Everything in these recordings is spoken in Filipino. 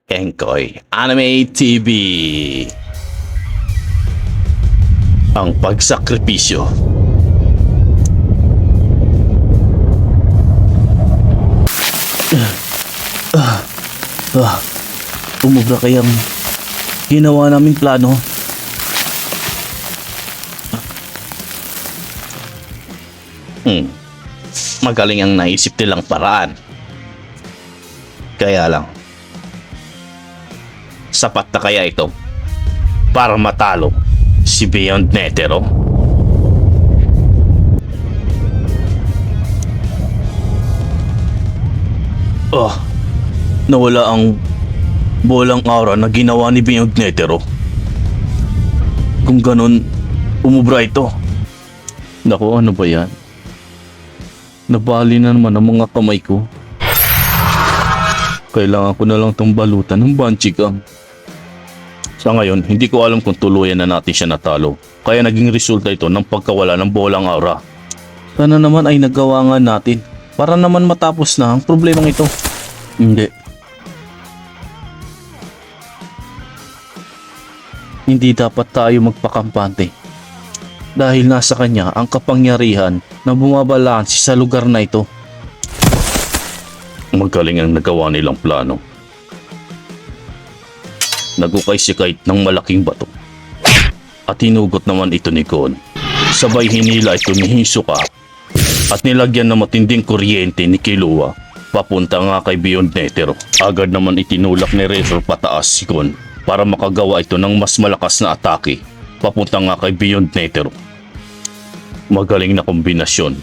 Engkoy Anime TV. Ang pagsakripisyo. Umubra kayang ginawa naming plano. Magaling ang naisip nilang paraan. Kaya lang, sapat na kaya ito para matalo si Beyond Netero? Nawala ang bolang aura na ginawa ni Beyond Netero. Kung ganun, umubra ito. Naku, ano ba yan? Nabali na naman ang mga kamay ko. Kailangan ko na lang itong balutan ng Banshee Gum. Sa ngayon, hindi ko alam kung tuluyan na natin siya natalo. Kaya naging resulta ito ng pagkawala ng bolang aura. Sana naman ay nagawa nga natin para naman matapos na ang problemang ito. Hindi. Hindi dapat tayo magpakampante. Dahil nasa kanya ang kapangyarihan na bumabalanse sa lugar na ito. Magaling ang nagawa nilang plano. Nagukay si Kite ng malaking bato. At hinugot naman ito ni Gon. Sabay hinila ito ni Hisoka. At nilagyan ng matinding kuryente ni Killua. Papunta nga kay Beyond Netero. Agad naman itinulak ni Razor pataas si Gon para makagawa ito ng mas malakas na atake. Papunta nga kay Beyond Netero. Magaling na kombinasyon.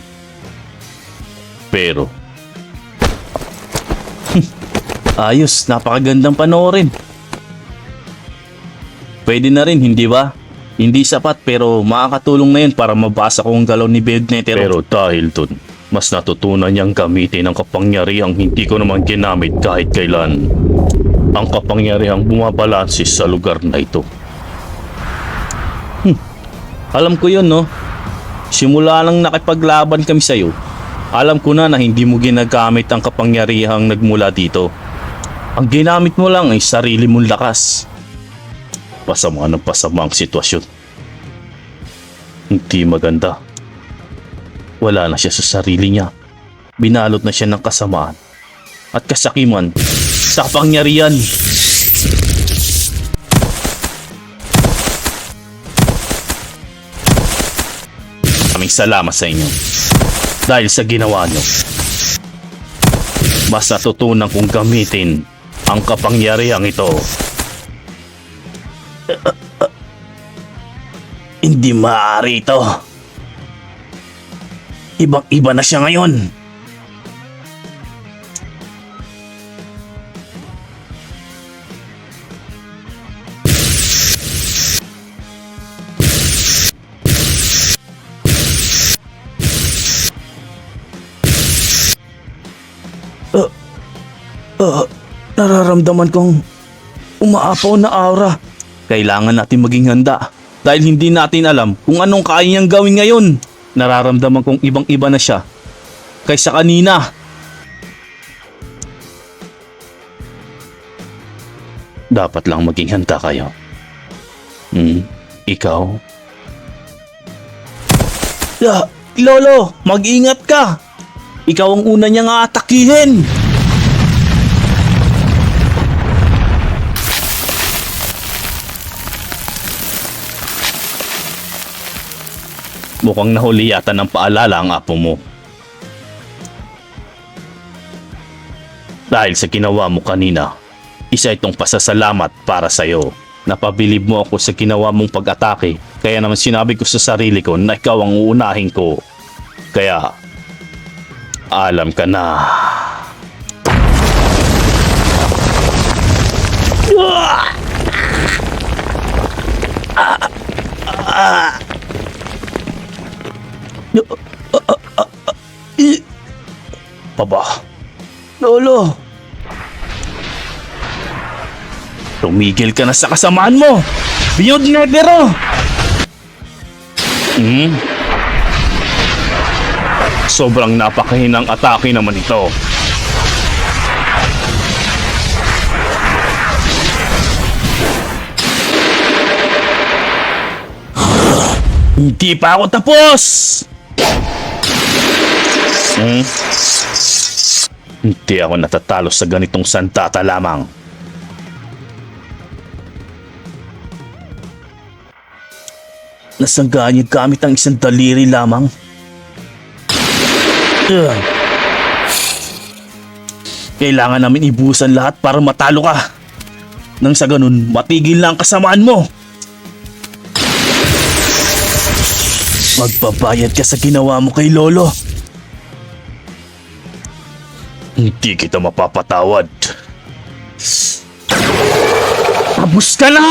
Pero ayos, napakagandang panoorin. Pwede na rin, hindi ba? Hindi sapat pero makakatulong na yun para mabasa ko ang galaw ni Beyond Netero. Pero dahil dun, mas natutunan niyang gamitin ang kapangyarihang hindi ko naman ginamit kahit kailan. Ang kapangyarihang bumabalanse sa lugar na ito. Alam ko yun, no? Simula lang nakipaglaban kami sa'yo, alam ko na hindi mo ginagamit ang kapangyarihang nagmula dito. Ang ginamit mo lang ay sarili mong lakas. Pasama ng pasama ang sitwasyon. Hindi maganda. Wala na siya sa sarili niya. Binalot na siya ng kasamaan at kasakiman sa kapangyarihan. Maraming salamat sa inyo. Dahil sa ginawa nyo, mas natutunan kong gamitin ang kapangyarihang ito. Hindi maaari ito. Ibang-iba na siya ngayon. Nararamdaman kong umaapaw na aura. Kailangan natin maging handa dahil hindi natin alam kung anong kaya niyang gawin ngayon. Nararamdaman kong ibang-iba na siya kaysa kanina. Dapat lang maging handa kayo. Ikaw? Lolo, mag-ingat ka. Ikaw ang una niyang aatakihin. Mukhang nahuli yata ng paalala ang apo mo. Dahil sa ginawa mo kanina, isa itong pasasalamat para sa'yo. Napabilib mo ako sa ginawa mong pag-atake. Kaya naman sinabi ko sa sarili ko na ikaw ang uunahin ko. Kaya, alam ka na. Paba. Lolo. Tumigil ka na sa kasamaan mo. Beyond Netero. Sobrang napakahinang atake naman ito. Hindi pa ako tapos! Hindi ako natatalo sa ganitong sandata lamang. Nasanggaan niya gamit ang isang daliri lamang. Kailangan namin ibusan lahat para matalo ka. Nang sa ganun, matigil na ang kasamaan mo. Magbabayad ka sa ginawa mo kay Lolo. Hindi kita mapapatawad. Abos ka na!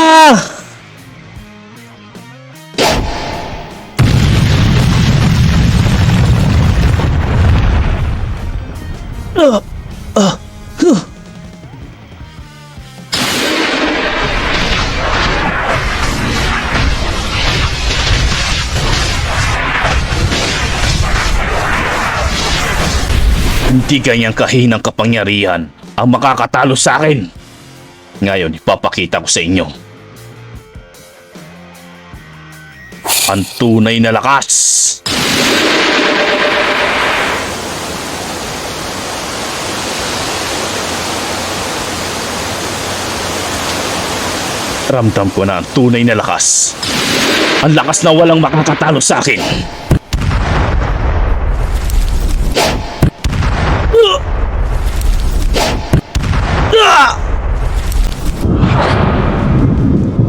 Hindi ganyang kahinang kapangyarihan ang makakatalo sa akin. Ngayon, ipapakita ko sa inyo ang tunay na lakas. Ramdam ko na ang tunay na lakas. Ang lakas na walang makakatalo sa akin.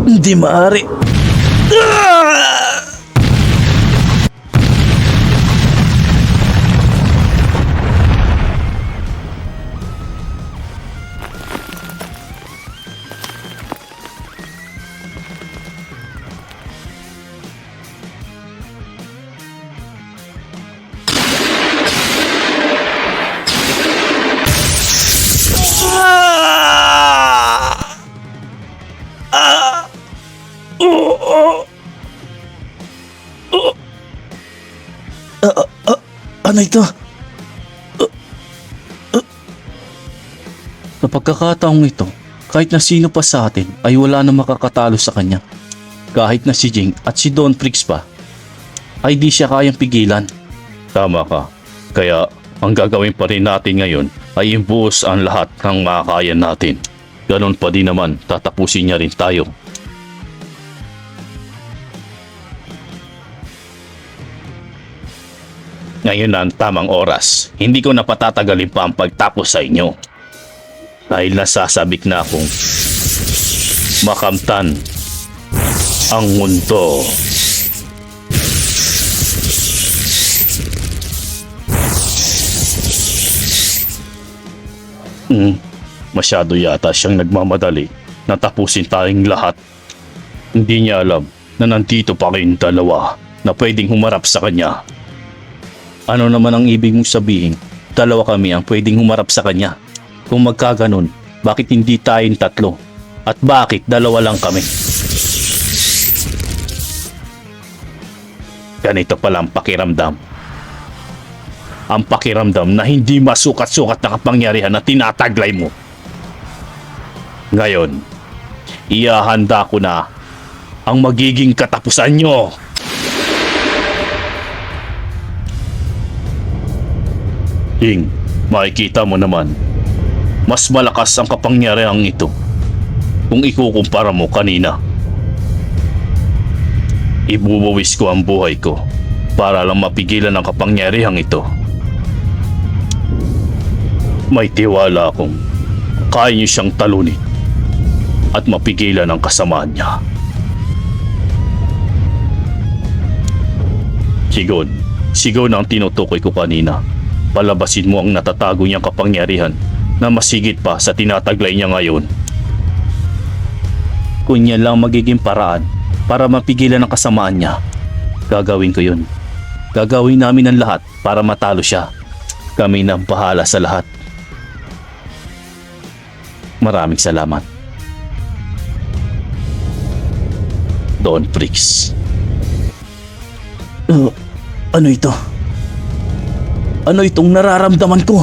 Hindi maaari. Ano ito? Sa pagkakataong ito, kahit na sino pa sa atin ay wala na makakatalo sa kanya. Kahit na si Jing at si Don Prix pa, ay di siya kayang pigilan. Tama ka. Kaya ang gagawin pa rin natin ngayon ay imbuhos ang lahat ng makakaya natin. Ganon pa din naman, tatapusin niya rin tayo. Ngayon na ang tamang oras. Hindi ko na patatagalin pa ang pagtapos sa inyo. Dahil nasasabik na akong makamtan ang mundo. Masyado yata siyang nagmamadali na tapusin tayong lahat. Hindi niya alam na nandito pa kayong dalawa na pwedeng humarap sa kanya. Ano naman ang ibig mong sabihin? Dalawa kami ang pwedeng humarap sa kanya. Kung magkaganon, bakit hindi tayong tatlo? At bakit dalawa lang kami? Ganito pala ang pakiramdam. Ang pakiramdam na hindi masukat-sukat na kapangyarihan na tinataglay mo. Ngayon, ihahanda ko na ang magiging katapusan nyo. Ding, makikita mo naman, mas malakas ang kapangyarihang ito kung ikukumpara mo kanina. Ibubuwis ko ang buhay ko para lang mapigilan ang kapangyarihang ito. May tiwala akong kaya niyo siyang talunin at mapigilan ang kasamaan niya. Sigaw na ang tinutukoy ko kanina. Palabasin mo ang natatago niyang kapangyarihan na masigit pa sa tinataglay niya ngayon. Kung yan lang magiging paraan para mapigilan ang kasamaan niya, gagawin ko yun. Gagawin namin ang lahat para matalo siya. Kami na ang bahala sa lahat. Maraming salamat. Don Prix. Ano ito? Ano itong nararamdaman ko?